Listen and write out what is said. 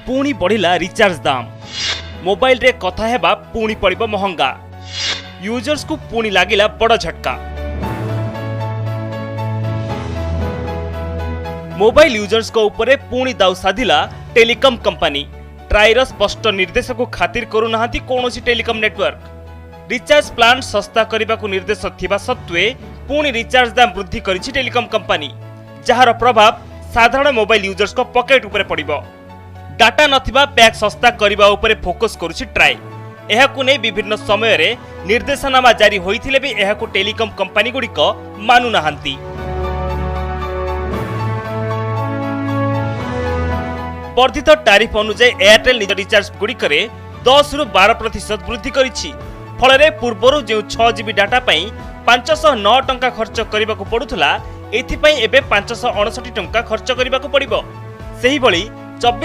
पुणी बढ़िला रिचार्ज दाम। मोबाइल रे कथा हेबा पुणी पड़िबो महंगा। यूजर्स को पुणी लागिला बड़ झटका। मोबाइल यूजर्स को ऊपर पुणी दाउ साधिला टेलीकॉम कंपनी। ट्राईर स्पष्ट निर्देश को खातिर करू नाहांती कोनोसी टेलीकॉम नेटवर्क। रिचार्ज प्लान सस्ता करने को निर्देश थिबा सत्वे पुणी रिचार्ज दाम वृद्धि करिछि टेलीकॉम कंपनी, जहार प्रभाव साधारण मोबाइल यूजर्स को पॉकेट उपरे पड़िबो। डाटा नथिबा पैक सस्ता करने उपरे फोकस करुछि ट्राई। एहाकु नै विभिन्न समय रे निर्देशनामा जारी होइथिले भी एहाकु टेलीकॉम कंपनी गुड़िक मानु नाहांती। वर्धित टैरिफ अनुसार एयरटेल निज रिचार्ज गुड़िकरे 10 रु 12% वृद्धि करिछि। फलरे पूर्वरु जो 6 जीबी डाटा पई 509 टंका खर्च करने को पड़ुथला, एथिपई एबे 559 टंका खर्च करने को पड़िबो। सेही भली 24